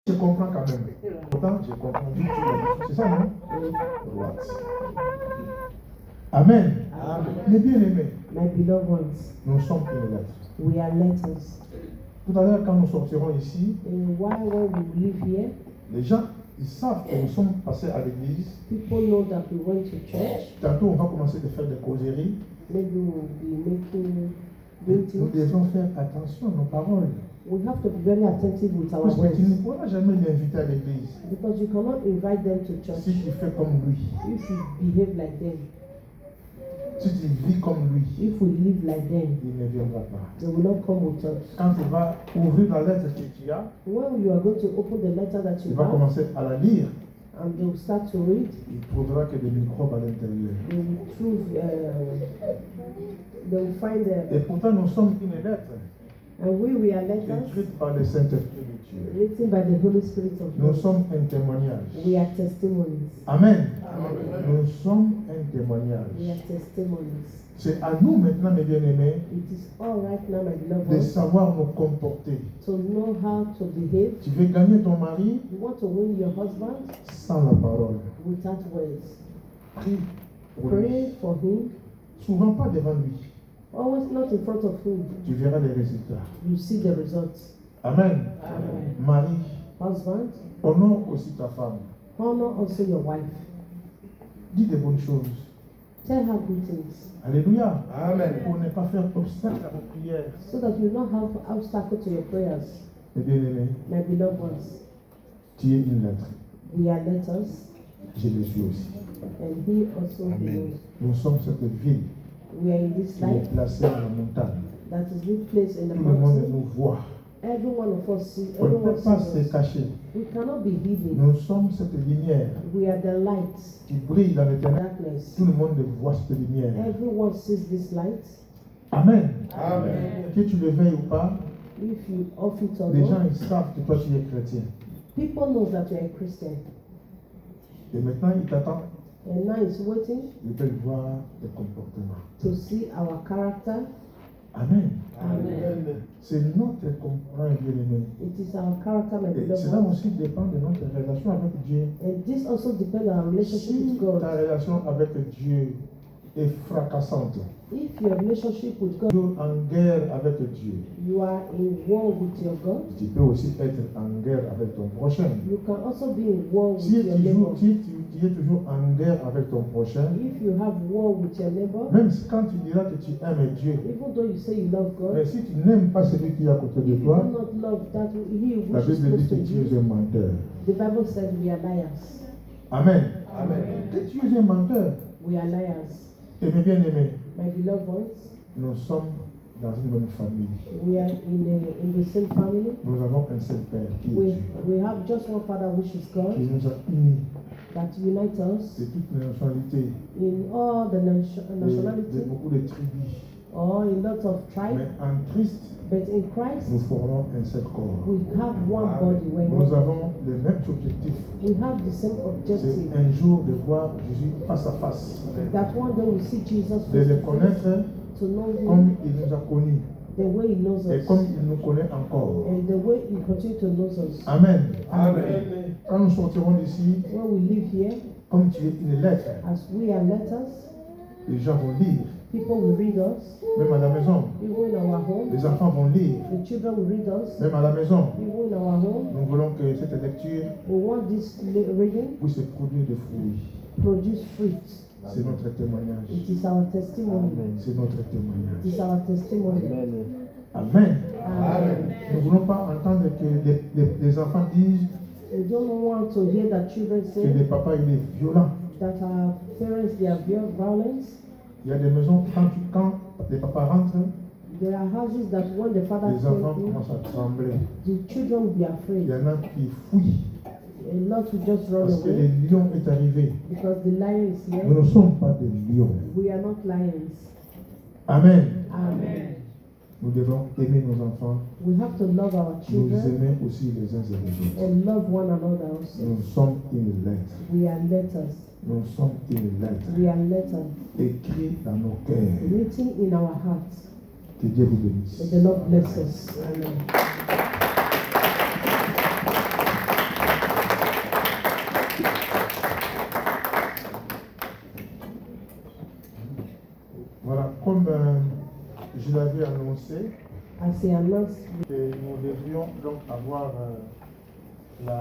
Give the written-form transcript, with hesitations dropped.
Je comprends quand même. Pourtant, j'ai compris. C'est ça, non? Droite. Amen. Mes bien-aimés, My beloved ones, nous sommes une lettre. we are letters. Tout à l'heure, quand nous sortirons ici, And why when we live here, les gens, ils savent que nous sommes passés à l'église. people know that we went to church. Tantôt, on va commencer de faire des causeries. Maybe we'll be doing Nous things. devons faire attention à nos paroles. We have to be very attentive with our Parce que words. tu ne pourras jamais l'inviter à l'église Because you cannot invite them to church si tu fais comme lui, if you behave like them. si tu vis comme lui. If we live like them, Il ne viendra pas. they will not come with us. Quand tu vas ouvrir la lettre que tu as, When you are going to open the letter that tu you vas have, commencer à la lire. and they will start to read, Il trouvera que des microbes à l'intérieur. they will prove, they will find Et pourtant, nous sommes une lettre and we are letters écrite par le Saint-Esprit de Dieu. written by the Holy Spirit of Nous God. sommes un témoignage. We are testimonies. Amen. Nous sommes un We témoignage. are testimonies. C'est à nous maintenant, mes bien-aimés, It is all right now, my beloved de ones, savoir nous comporter. to know how to behave. Tu veux gagner ton mari You want to win your husband sans la parole. without words. Prie pour lui. Pray for him, Souvent pas devant lui. always not in front of him. Tu verras les résultats. You see the results. Amen. Amen. Marie, Husband, honore aussi ta femme. honor also your wife. Dis des bonnes choses. Tell her good things Alléluia. Amen. Pour ne pas faire obstacle à vos prières. so that you not have obstacle to your prayers. Mes bien-aimés, My beloved ones, tu es une lettre. we are letters, Je le suis aussi. and he also Amen. belongs. Nous sommes cette ville We are in this qui est life placée dans la montagne. that is this place in the Tout le monde mountain. nous voit. Every one of us sees, On ne everyone peut pas sees se us. cacher. We cannot be hidden. Nous sommes cette lumière We are the light, qui brille dans les ténèbres. darkness. Tout le monde voit cette lumière. Everyone sees this light. Amen. Amen. Que tu le veuilles ou pas, If you off it or les gens not, ils savent que toi tu es chrétien. people know that you are a Christian. Et maintenant ils t'attendent. And now it's waiting Ils veulent voir tes comportements. to see our character. Amen. Amen. C'est notre comportement bien-aimé. It is our character, my Et beloved cela ones. aussi dépend de notre relation avec Dieu. And this also depends on our relationship Si with God. ta relation avec Dieu est fracassante, If your relationship with God, toujours en guerre avec Dieu, you are in war with your God, tu peux aussi être en guerre avec ton prochain. you can also be in war with Si your neighbor. tu es toujours en guerre avec ton prochain, If you have war with your neighbor, même si quand tu diras que tu aimes Dieu, even though you say you love mais God, si tu n'aimes pas celui qui est à côté de if you toi, do not love that he who la is Bible close dit to que tu es you, un menteur. the Bible says we are liars. Amen. Amen. Que tu es un menteur. We are liars. Et mes bien-aimés, My beloved ones, nous sommes dans une même famille. we are in the same family. Nous avons un seul Père qui est We, Dieu, we have just one Father, which is qui God, nous a unis that unites us de toutes les nationalités, in all the de nationality beaucoup de tribus. or in lots of tribes. Mais en Christ, But in Christ, nous formons un seul corps. we have one body. Nous avons les mêmes objectifs. We have the same C'est objective. un jour de voir Jésus face à face, That one day we see Jesus de face le to face, connaître to know comme Him il nous a connus the way He knows et us, comme il nous connaît encore. and the way He continues to know us. Amen. Amen. Quand nous sortirons d'ici, When we live here, comme tu es une lettre, as we are letters, les gens vont lire, people will read us, même à la maison. even in our home. Les enfants vont lire, The children will read us, même à la maison. even in our home. Nous voulons que cette lecture We want this reading puisse produire des fruits. produce fruit. C'est notre témoignage. It is our testimony. C'est notre témoignage. It is our testimony. Amen. Amen. Nous ne voulons pas entendre que les enfants disent We don't want to hear that children que le say papa il est violent. that our parents they are violent. Il y a des maisons, quand les papas rentrent, There are houses that when the father les enfants comes in, commencent à trembler. the children will be Il afraid. y en a qui fuient A lot will just run parce que away le lion est arrivé. because the lion is Nous here. ne sommes pas des lions. We are not lions. Amen. Amen. Nous devons aimer nos enfants, We have to love our nous children aimer aussi les uns et les autres. and love one another also. Nous sommes une lettre. We are letters. Nous sommes une lettre. We are letters Écrit dans nos cœurs. written in our hearts. Que Dieu vous bénisse. May the Lord bless us. Amen. Voilà, comme je l'avais annoncé, As he announced, que nous devrions donc avoir